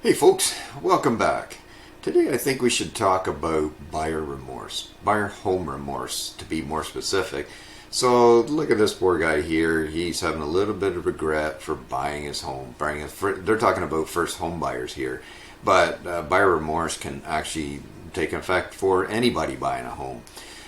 Hey folks, welcome back. Today I think we should talk about buyer remorse, buyer home remorse to be more specific. So look at this poor guy here. He's having a little bit of regret for buying his home. They're talking about first home buyers here, but buyer remorse can actually take effect for anybody buying a home.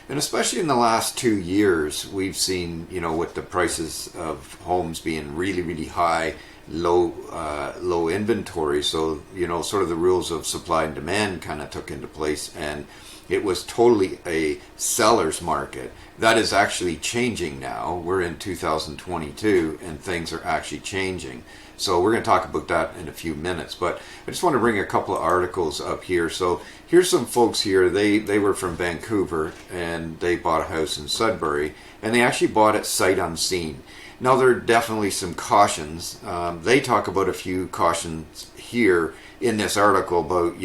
And especially in the last 2 years, we've seen, with the prices of homes being really, really high, low inventory. So, sort of the rules of supply and demand kind of took into place, and it was totally a seller's market. That is actually changing now. We're in 2022, and things are actually changing. So we're going to talk about that in a few minutes. But I just want to bring a couple of articles up here. So here's some folks here. They were from Vancouver, and they bought a house in Sudbury, and they actually bought it sight unseen. Now, there are definitely some cautions. They talk about a few cautions here in this article about,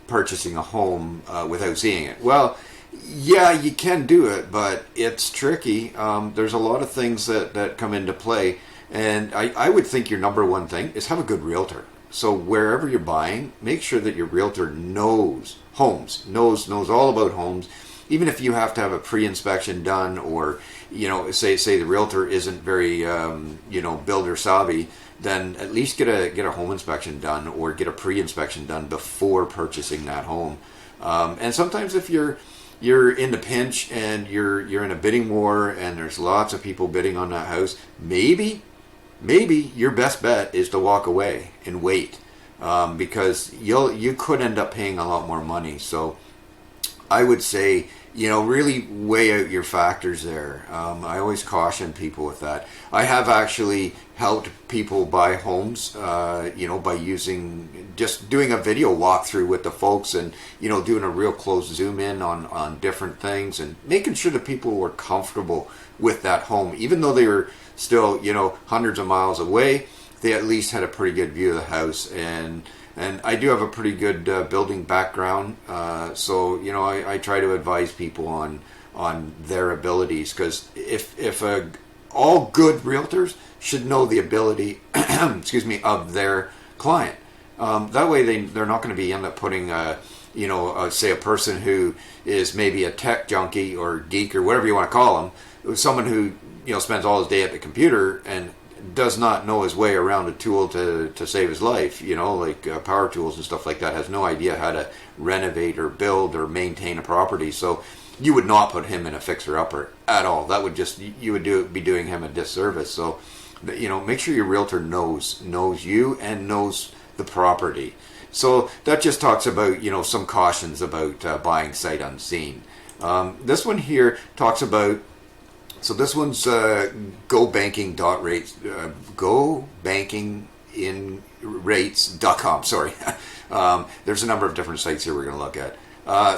purchasing a home without seeing it. Well, yeah, you can do it, but it's tricky. There's a lot of things that come into play. And I would think your number one thing is have a good realtor. So wherever you're buying, make sure that your realtor knows homes, knows all about homes. Even if you have to have a pre-inspection done, or say the realtor isn't very builder savvy, then at least get a home inspection done or get a pre-inspection done before purchasing that home. And sometimes if you're in the pinch and you're in a bidding war and there's lots of people bidding on that house, maybe your best bet is to walk away and wait, because you could end up paying a lot more money. So I would say, really weigh out your factors there. I always caution people with that. I have actually helped people buy homes, by just doing a video walkthrough with the folks, and, doing a real close zoom in on different things and making sure that people were comfortable with that home. Even though they were still, hundreds of miles away, they at least had a pretty good view of the house. And I do have a pretty good building background, so I try to advise people on their abilities, because if all good realtors should know the ability, excuse me, of their client. That way they're not going to end up putting say a person who is maybe a tech junkie or geek or whatever you want to call them, someone who spends all his day at the computer and does not know his way around a tool to save his life, like power tools and stuff like that, has no idea how to renovate or build or maintain a property. So you would not put him in a fixer-upper at all. That would you would be doing him a disservice. So, make sure your realtor knows you and knows the property. So that just talks about, some cautions about buying sight unseen. This one here talks about, so this one's gobanking.rates, gobankinginrates.com, sorry. There's a number of different sites here we're going to look at.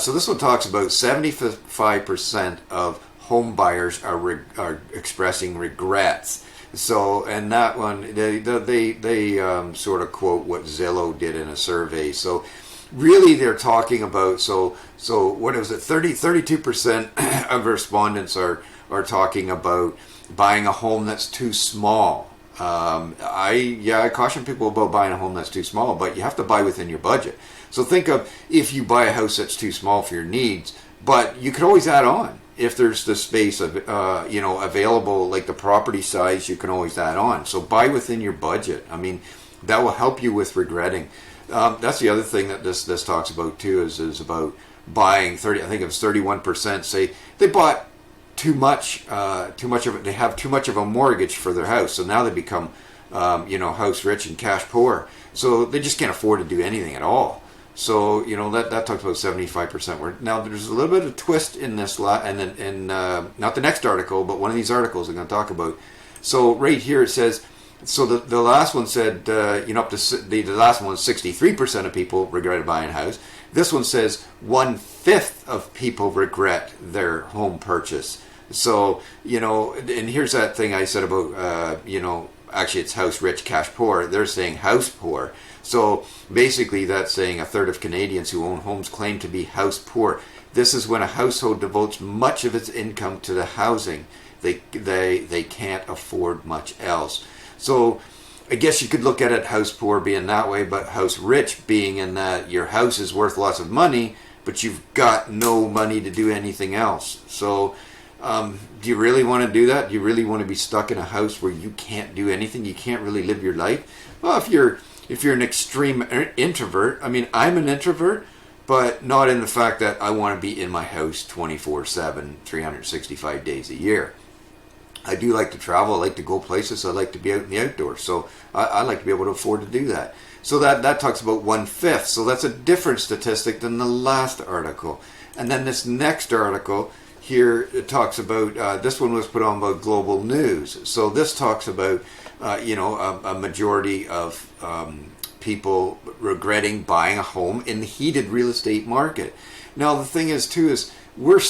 So this one talks about 75% of home buyers are expressing regrets. So, and that one, they sort of quote what Zillow did in a survey. So really they're talking about, so what is it, 32% of respondents are talking about buying a home that's too small. I caution people about buying a home that's too small, but you have to buy within your budget. So think of, if you buy a house that's too small for your needs, but you could always add on. If there's the space of available, like the property size, you can always add on. So buy within your budget. I mean, that will help you with regretting. That's the other thing that this talks about too, is about buying 30. I think it was 31% say they bought too much of it. They have too much of a mortgage for their house, so now they become house rich and cash poor. So they just can't afford to do anything at all. So that talks about 75%. Now there's a little bit of twist in this, and then in not the next article, but one of these articles I'm going to talk about. So right here it says, so the last one said up to the last one was 63% of people regretted buying a house. This one says 1/5 of people regret their home purchase. So and here's that thing I said about actually it's house rich, cash poor. They're saying house poor. So basically that's saying a third of Canadians who own homes claim to be house poor. This is when a household devotes much of its income to the housing. They can't afford much else. So I guess you could look at it house poor being that way, but house rich being in that your house is worth lots of money, but you've got no money to do anything else. So do you really want to do that? Do you really want to be stuck in a house where you can't do anything? You can't really live your life? Well, if you're an extreme introvert, I mean, I'm an introvert, but not in the fact that I want to be in my house 24/7, 365 days a year. I do like to travel. I like to go places. I like to be out in the outdoors. So I like to be able to afford to do that. So that talks about 1/5. So that's a different statistic than the last article. And then this next article here, it talks about, this one was put on by Global News. So this talks about, a majority of people regretting buying a home in the heated real estate market. Now the thing is too is we're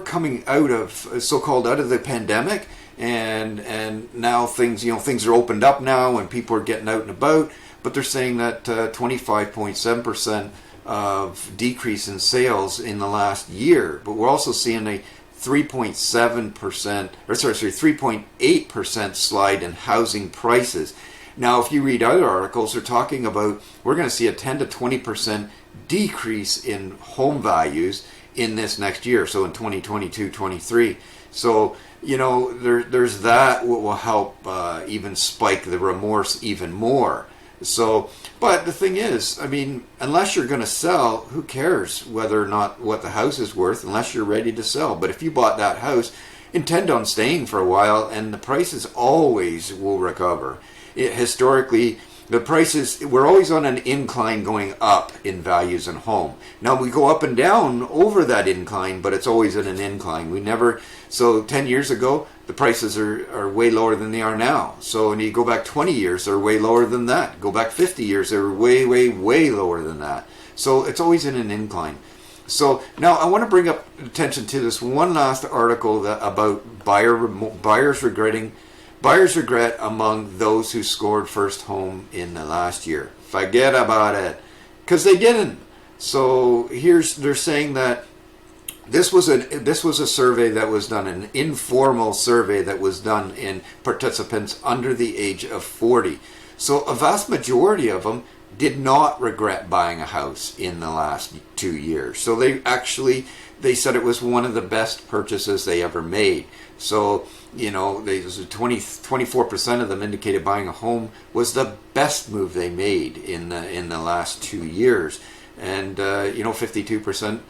coming out of so-called out of the pandemic, and now things are opened up now and people are getting out and about, but they're saying that 25.7% of decrease in sales in the last year, but we're also seeing a 3.8% slide in housing prices. Now, if you read other articles, they're talking about we're going to see a 10 to 20% decrease in home values in this next year, so in 2022-23. So, there's that what will help even spike the remorse even more. So, but the thing is, I mean, unless you're going to sell, who cares whether or not what the house is worth, unless you're ready to sell. But if you bought that house, intend on staying for a while, and the prices always will recover. Historically, the prices, we're always on an incline going up in values in home. Now we go up and down over that incline, but it's always at an incline. So 10 years ago, the prices are way lower than they are now. So when you go back 20 years, they're way lower than that. Go back 50 years, they're way, way, way lower than that. So it's always in an incline. So now I want to bring up attention to this one last article about buyers regret among those who scored first home in the last year. Forget about it, because they didn't. So they're saying that this was a survey that was done, an informal survey that was done in participants under the age of 40. So a vast majority of them did not regret buying a house in the last 2 years. So they said it was one of the best purchases they ever made. So, 24% of them indicated buying a home was the best move they made in the last 2 years. And, 52%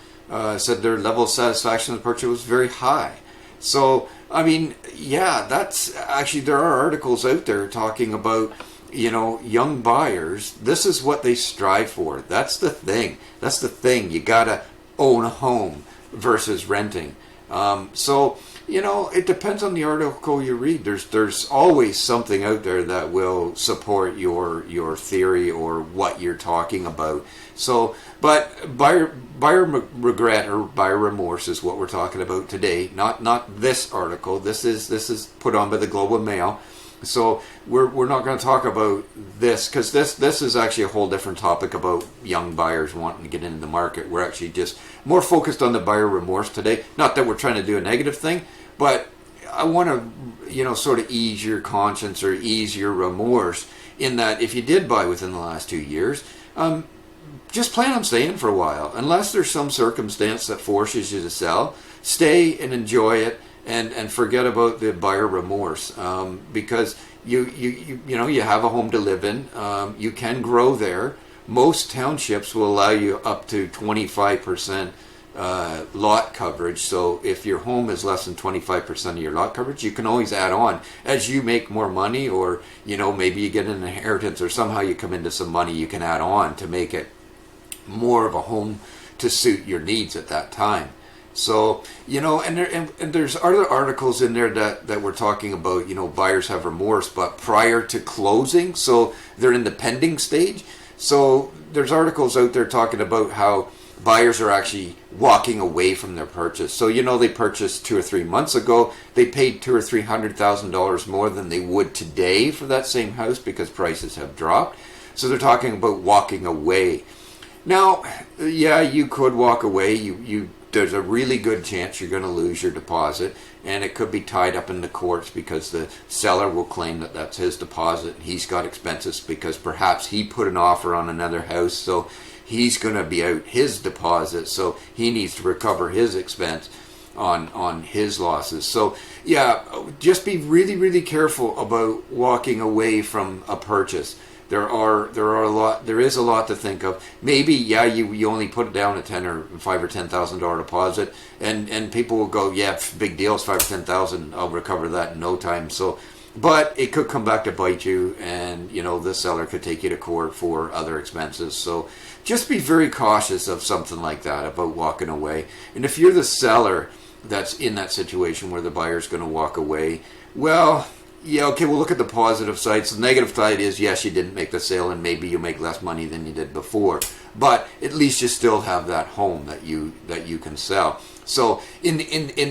said their level of satisfaction with the purchase was very high. So, I mean, yeah, that's actually, there are articles out there talking about, young buyers. This is what they strive for. That's the thing. You gotta own a home versus renting. It depends on the article you read. There's always something out there that will support your theory or what you're talking about. So, but buyer regret or buyer remorse is what we're talking about today. Not this article. This is put on by the Globe and Mail. So we're not going to talk about this, because this is actually a whole different topic about young buyers wanting to get into the market. We're actually just more focused on the buyer remorse today. Not that we're trying to do a negative thing, but I want to sort of ease your conscience or ease your remorse in that if you did buy within the last 2 years, just plan on staying for a while. Unless there's some circumstance that forces you to sell, stay and enjoy it. And forget about the buyer remorse, because you have a home to live in. You can grow there. Most townships will allow you up to 25% lot coverage. So if your home is less than 25% of your lot coverage, you can always add on as you make more money, or maybe you get an inheritance or somehow you come into some money. You can add on to make it more of a home to suit your needs at that time. So, and there's other articles in there that we're talking about, buyers have remorse, but prior to closing, so they're in the pending stage. So there's articles out there talking about how buyers are actually walking away from their purchase. So, they purchased 2 or 3 months ago, they paid $200,000 or $300,000 more than they would today for that same house because prices have dropped. So they're talking about walking away. Now, yeah, you could walk away. There's a really good chance you're going to lose your deposit. and it could be tied up in the courts because the seller will claim that that's his deposit. He's got expenses because perhaps he put an offer on another house, so he's going to be out his deposit, so he needs to recover his expense on his losses. So yeah, just be really, really careful about walking away from a purchase. There is a lot to think of. Maybe, yeah, you only put it down at $5,000 or $10,000 deposit, and people will go, yeah, big deal, it's $5,000 or $10,000, I'll recover that in no time. So, but it could come back to bite you, and the seller could take you to court for other expenses. So just be very cautious of something like that, about walking away. And if you're the seller that's in that situation where the buyer's going to walk away, well, yeah, okay, we'll look at the positive side. So the negative side is, yes, you didn't make the sale, and maybe you make less money than you did before, but at least you still have that home that you can sell. So in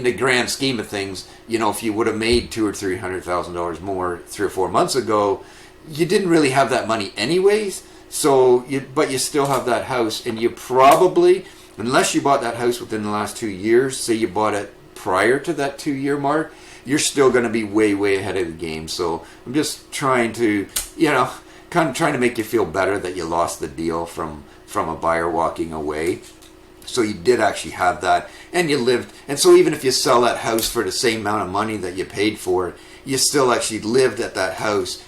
the grand scheme of things, if you would have made $200,000 or $300,000 more 3 or 4 months ago, you didn't really have that money anyways. So but you still have that house, and you probably, unless you bought that house within the last 2 years, say you bought it prior to that 2-year mark, you're still going to be way, way ahead of the game. So I'm just trying to, kind of trying to make you feel better that you lost the deal from a buyer walking away. So you did actually have that, and you lived. And so even if you sell that house for the same amount of money that you paid for it, you still actually lived at that house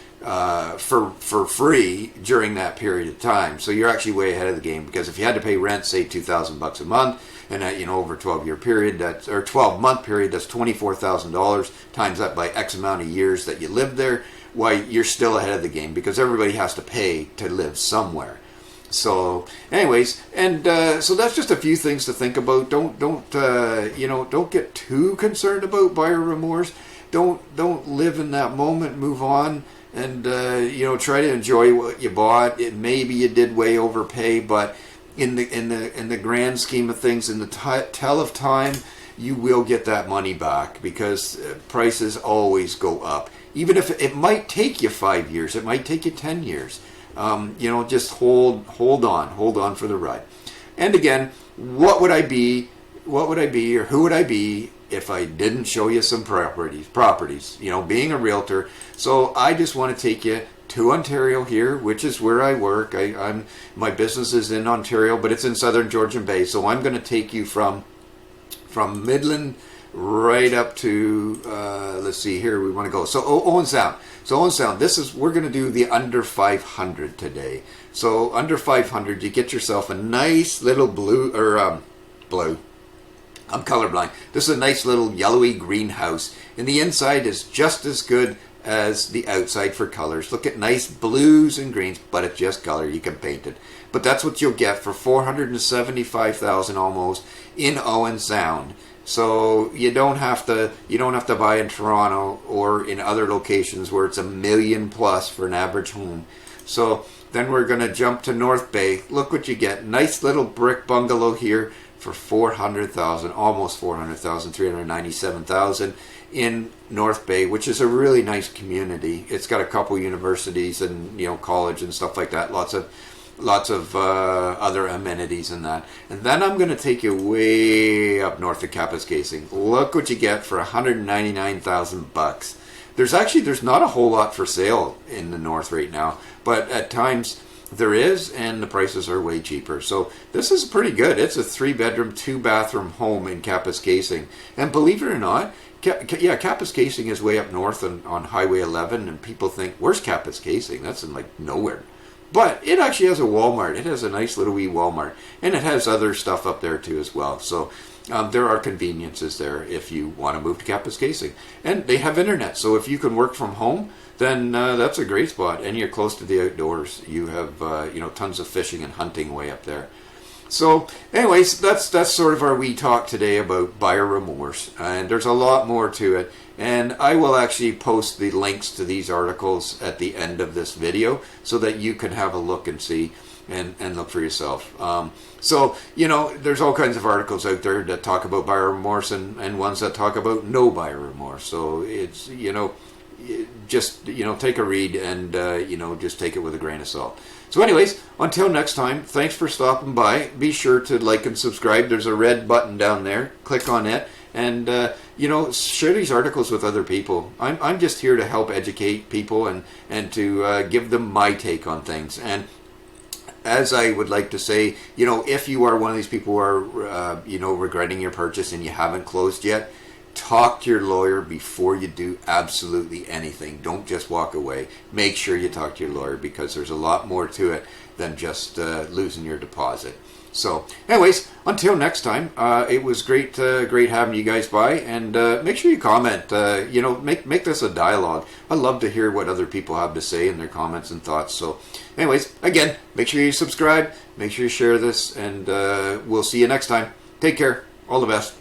for free during that period of time. So you're actually way ahead of the game, because if you had to pay rent, say $2,000 a month, and over a 12-year period, or 12-month period, that's $24,000 times that by X amount of years that you lived there. Why, you're still ahead of the game, because everybody has to pay to live somewhere. So, anyways, and so that's just a few things to think about. Don't get too concerned about buyer remorse. Don't live in that moment. Move on. And try to enjoy what you bought. Maybe you did way overpay, but in the grand scheme of things, in the tell of time, you will get that money back, because prices always go up. Even if it might take you 5 years, it might take you 10 years. Just hold on for the ride. And again, what would I be, or who would I be if I didn't show you some properties, being a realtor. So I just want to take you to Ontario here, which is where I work. My business is in Ontario, but it's in southern Georgian Bay. So I'm going to take you from Midland right up to, let's see here, we want to go. So Owen Sound. So Owen Sound, we're going to do the under 500 today. So under 500, you get yourself a nice little blue, I'm colorblind. This is a nice little yellowy green house, and the inside is just as good as the outside for colors. Look at nice blues and greens, but it's just color. You can paint it. But that's what you'll get for $475,000 almost in Owen Sound. So you don't have to buy in Toronto or in other locations where it's $1 million plus for an average home. So then we're going to jump to North Bay. Look what you get. Nice little brick bungalow here for $400,000, almost $400,000, $397,000 in North Bay, which is a really nice community. It's got a couple universities and college and stuff like that. Lots of other amenities in that. And then I'm going to take you way up north of Kapuskasing. Look what you get for $199,000. There's not a whole lot for sale in the north right now, but at times there is, and the prices are way cheaper. So this is pretty good. It's a 3-bedroom, 2-bathroom home in Kapuskasing. And believe it or not, Kapuskasing is way up north on Highway 11, and people think, where's Kapuskasing? That's in nowhere. But it actually has a Walmart. It has a nice little wee Walmart. And it has other stuff up there too as well. So there are conveniences there if you want to move to Kapuskasing. And they have internet. So if you can work from home, then that's a great spot. And you're close to the outdoors. You have tons of fishing and hunting way up there. So anyways, that's sort of our wee talk today about buyer remorse. And there's a lot more to it. And I will actually post the links to these articles at the end of this video so that you can have a look and see and look for yourself. So, there's all kinds of articles out there that talk about buyer remorse and ones that talk about no buyer remorse. So it's, just, take a read and, just take it with a grain of salt. So anyways, until next time, thanks for stopping by. Be sure to like and subscribe. There's a red button down there. Click on it. and share these articles with other people. I'm just here to help educate people and to give them my take on things. And as I would like to say, if you are one of these people who are, regretting your purchase and you haven't closed yet, talk to your lawyer before you do absolutely anything. Don't just walk away. Make sure you talk to your lawyer, because there's a lot more to it than just losing your deposit. So, anyways, until next time, it was great having you guys by, and make sure you comment. Make this a dialogue. I love to hear what other people have to say in their comments and thoughts. So, anyways, again, make sure you subscribe, make sure you share this, and we'll see you next time. Take care. All the best.